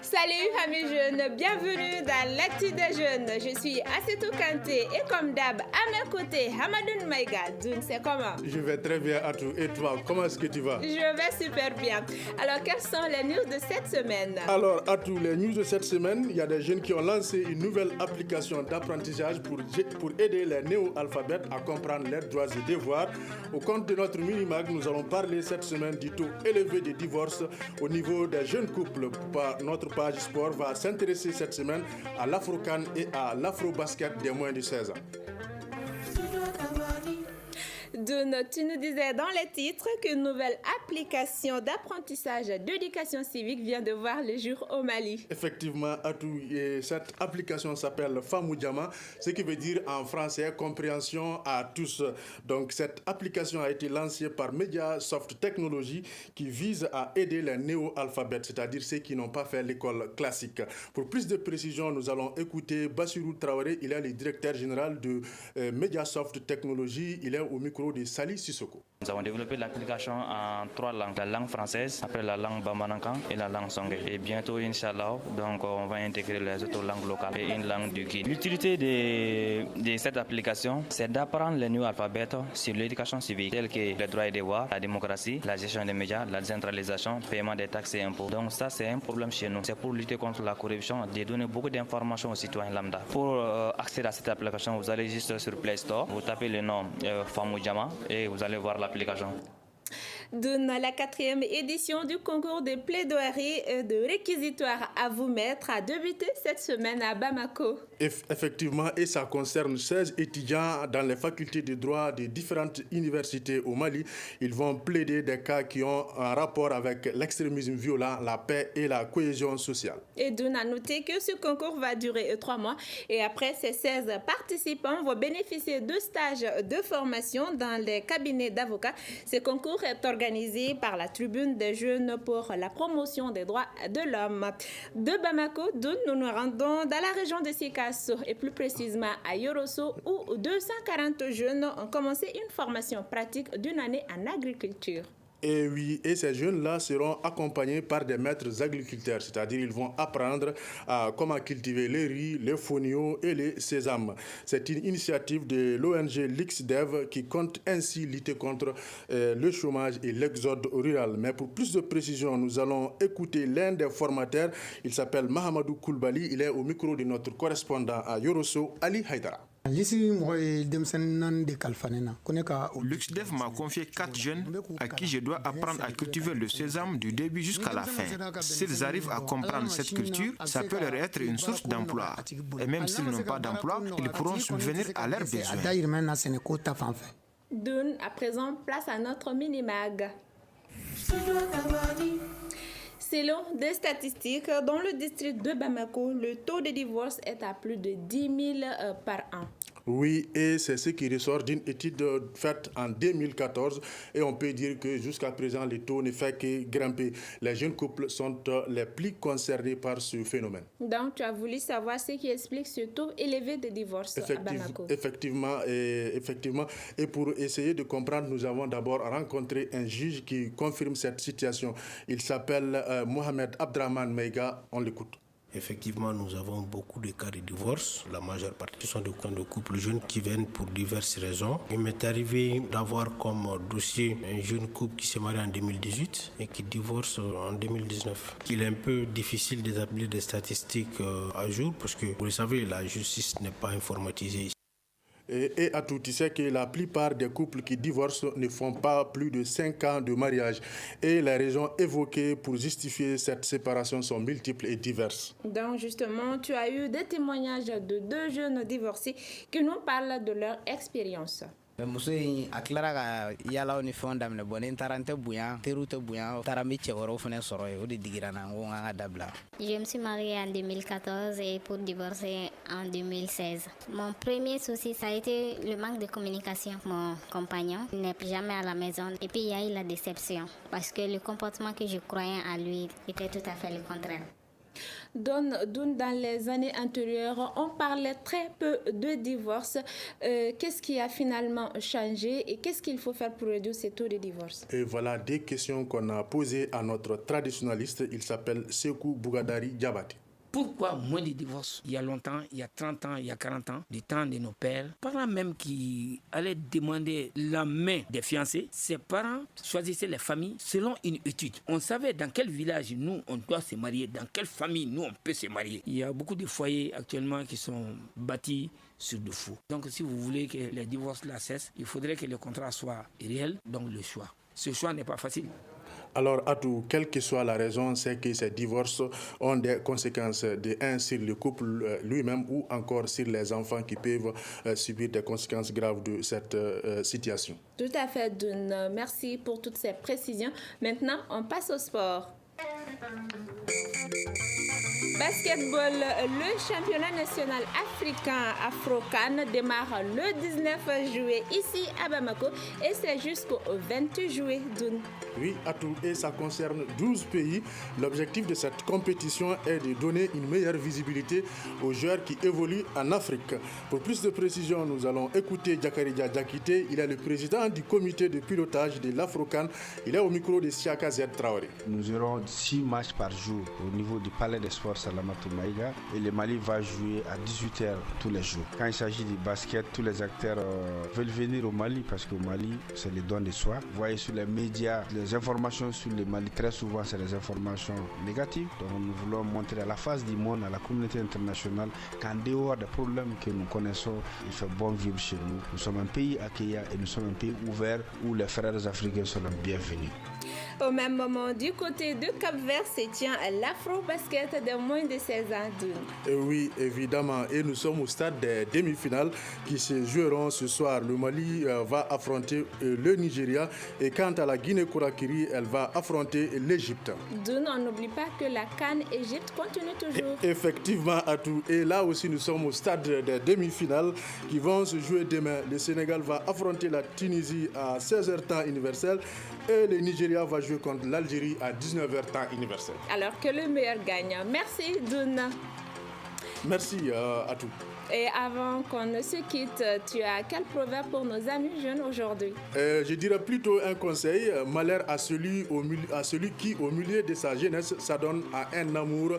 Salut amis jeunes, bienvenue dans l'actu des jeunes. Je suis Assetou Kanté et comme d'hab, à mes côtés, Hamadoun Maïga. Doun, c'est comment? Je vais très bien, Atou. Et toi, comment est-ce que tu vas? Je vais super bien. Alors, quelles sont les news de cette semaine? Alors, Atou, les news de cette semaine, il y a des jeunes qui ont lancé une nouvelle application d'apprentissage pour aider les néo-alphabètes à comprendre leurs droits et devoirs. Au compte de notre mini-mag, nous allons parler cette semaine du taux élevé des divorces au niveau des jeunes couples. Notre page sport va s'intéresser cette semaine à l'Afro-Can et à l'Afro-Basket des moins de 16 ans. Doun, tu nous disais dans les titres qu'une nouvelle application d'apprentissage d'éducation civique vient de voir le jour au Mali. Effectivement, Atou, cette application s'appelle Famoudjama, ce qui veut dire en français compréhension à tous. Donc cette application a été lancée par Mediasoft Technologies qui vise à aider les néo-alphabètes, c'est-à-dire ceux qui n'ont pas fait l'école classique. Pour plus de précision, nous allons écouter Bassirou Traoré, il est le directeur général de Mediasoft Technologies, il est au micro de Sali Sissoko. Nous avons développé l'application en 3 langues, la langue française, après la langue bamanankan et la langue songé. Et bientôt, Inch'Allah, donc on va intégrer les autres langues locales et une langue du guide. L'utilité de cette application, c'est d'apprendre les nouveaux alphabets sur l'éducation civique, tels que les droits et devoirs, la démocratie, la gestion des médias, la décentralisation, paiement des taxes et impôts. Donc ça, c'est un problème chez nous. C'est pour lutter contre la corruption, de donner beaucoup d'informations aux citoyens lambda. Pour accéder à cette application, vous allez juste sur Play Store, vous tapez le nom Famoudjama et vous allez voir l'application. Doun, la 4e édition du concours de plaidoirie et de réquisitoire à vous mettre a débuté cette semaine à Bamako. Effectivement, et ça concerne 16 étudiants dans les facultés de droit de différentes universités au Mali. Ils vont plaider des cas qui ont un rapport avec l'extrémisme violent, la paix et la cohésion sociale. Et Doun a noté que ce concours va durer 3 mois et après, ces 16 participants vont bénéficier de stages de formation dans les cabinets d'avocats. Ce concours est organisé par la Tribune des jeunes pour la promotion des droits de l'homme. De Bamako, Doun, nous nous rendons dans la région de Sikasso et plus précisément à Yorosso où 240 jeunes ont commencé une formation pratique d'une année en agriculture. Et oui, et ces jeunes-là seront accompagnés par des maîtres agriculteurs, c'est-à-dire ils vont apprendre à comment cultiver les riz, les fonio et les sésames. C'est une initiative de l'ONG LixDev qui compte ainsi lutter contre le chômage et l'exode rural. Mais pour plus de précision, nous allons écouter l'un des formateurs. Il s'appelle Mahamadou Koulibaly. Il est au micro de notre correspondant à Yorosso, Ali Haïdara. Luxdev m'a confié 4 jeunes à qui je dois apprendre à cultiver le sésame du début jusqu'à la fin. S'ils arrivent à comprendre cette culture, ça peut leur être une source d'emploi. Et même s'ils n'ont pas d'emploi, ils pourront subvenir à leurs besoins. Doun, à présent, place à notre mini-mag. Selon des statistiques, dans le district de Bamako, le taux de divorce est à plus de 10 000 par an. Oui, et c'est ce qui ressort d'une étude faite en 2014 et on peut dire que jusqu'à présent, le taux ne fait que grimper. Les jeunes couples sont les plus concernés par ce phénomène. Donc, tu as voulu savoir ce qui explique ce taux élevé de divorce à Bamako. Effectivement. Et pour essayer de comprendre, nous avons d'abord rencontré un juge qui confirme cette situation. Il s'appelle Mohamed Abdraman Maïga. On l'écoute. Effectivement, nous avons beaucoup de cas de divorce. La majeure partie sont de couples jeunes qui viennent pour diverses raisons. Il m'est arrivé d'avoir comme dossier un jeune couple qui s'est marié en 2018 et qui divorce en 2019. Il est un peu difficile d'établir des statistiques à jour parce que, vous le savez, la justice n'est pas informatisée ici. Et à tout, tu sais que la plupart des couples qui divorcent ne font pas plus de 5 ans de mariage. Et les raisons évoquées pour justifier cette séparation sont multiples et diverses. Donc justement, tu as eu des témoignages de 2 jeunes divorcés qui nous parlent de leur expérience. muso in a tilara ka yalaw ni fɛnw daminɛ bɔn ni n taara n tɛ bonya teriw tɛ bonya taara n bɛ cɛ wɛrɛw fɛnɛ sɔrɔ yen o de digira na n ko n ka dabila. Je me suis mariée en 2014 et pour divorcer en 2016. Mon premier souci, ça a été le manque de communication. Mon compagnon n'est plus jamais à la maison et puis il y a eu la déception parce que le comportement que je croyais à lui était tout à fait le contraire. Dans les années antérieures, on parlait très peu de divorce. Qu'est-ce qui a finalement changé et qu'est-ce qu'il faut faire pour réduire ces taux de divorce? Et voilà des questions qu'on a posées à notre traditionnaliste. Il s'appelle Sekou Bougadari Diabaté. Pourquoi moins de divorces? Il y a longtemps, il y a 30 ans, il y a 40 ans, du temps de nos pères, parents même qui allaient demander la main des fiancés, ces parents choisissaient les familles selon une étude. On savait dans quel village nous on doit se marier, dans quelle famille nous on peut se marier. Il y a beaucoup de foyers actuellement qui sont bâtis sur de faux. Donc si vous voulez que les divorces là cessent, il faudrait que le contrat soit réel, donc le choix. Ce choix n'est pas facile. Alors, Atou, quelle que soit la raison, c'est que ces divorces ont des conséquences sur le couple lui-même ou encore sur les enfants qui peuvent subir des conséquences graves de cette situation. Tout à fait, Dune. Merci pour toutes ces précisions. Maintenant, on passe au sport. Basketball, le championnat national africain Afro-CAN démarre le 19 juillet ici à Bamako et c'est jusqu'au 28 juillet. Oui, Atou, et ça concerne 12 pays. L'objectif de cette compétition est de donner une meilleure visibilité aux joueurs qui évoluent en Afrique. Pour plus de précision, nous allons écouter Diakaridja Diakité. Il est le président du comité de pilotage de l'Afro-CAN. Il est au micro de Siaka Z Traoré. Nous aurons 6 matchs par jour au niveau du palais des sports Salamatou Maïga et le Mali va jouer à 18h tous les jours. Quand il s'agit du basket, tous les acteurs veulent venir au Mali parce qu'au Mali, c'est le don de soi. Vous voyez sur les médias, les informations sur le Mali, très souvent, c'est des informations négatives. Donc nous voulons montrer à la face du monde, à la communauté internationale, qu'en dehors des problèmes que nous connaissons, il fait bon vivre chez nous. Nous sommes un pays accueillant et nous sommes un pays ouvert où les frères africains sont les bienvenus. Au même moment, du côté de Cap-Vert, se tient l'Afro-Basket de moins de 16 ans. Et oui, évidemment. Et nous sommes au stade des demi-finales qui se joueront ce soir. Le Mali va affronter le Nigeria. Et quant à la Guinée-Conakry, elle va affronter l'Égypte. On n'oublie pas que la CAN Égypte continue toujours. Effectivement, Atou. Et là aussi, nous sommes au stade des demi-finales qui vont se jouer demain. Le Sénégal va affronter la Tunisie à 16h temps universel. Et le Nigeria va jouer contre l'Algérie à 19h temps universel. Alors que le meilleur gagne. Merci, Douna. Merci à tous. Et avant qu'on ne se quitte, tu as quel proverbe pour nos amis jeunes aujourd'hui? Je dirais plutôt un conseil. Malheur à celui qui, au milieu de sa jeunesse, s'adonne à un amour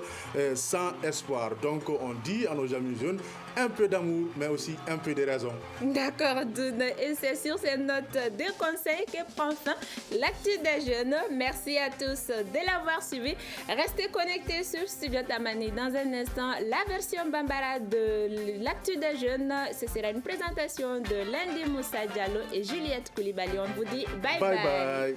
sans espoir. Donc, on dit à nos amis jeunes, un peu d'amour, mais aussi un peu de raison. D'accord, Douna. Et c'est sur ces notes de conseils que prend fin l'actu des jeunes. Merci à tous de l'avoir suivi. Restez connectés sur Studio Tamani. Dans un instant, la version Bambara de l'actu des jeunes. Ce sera une présentation de Lundi Moussa Diallo et Juliette Koulibaly. On vous dit bye bye. Bye bye.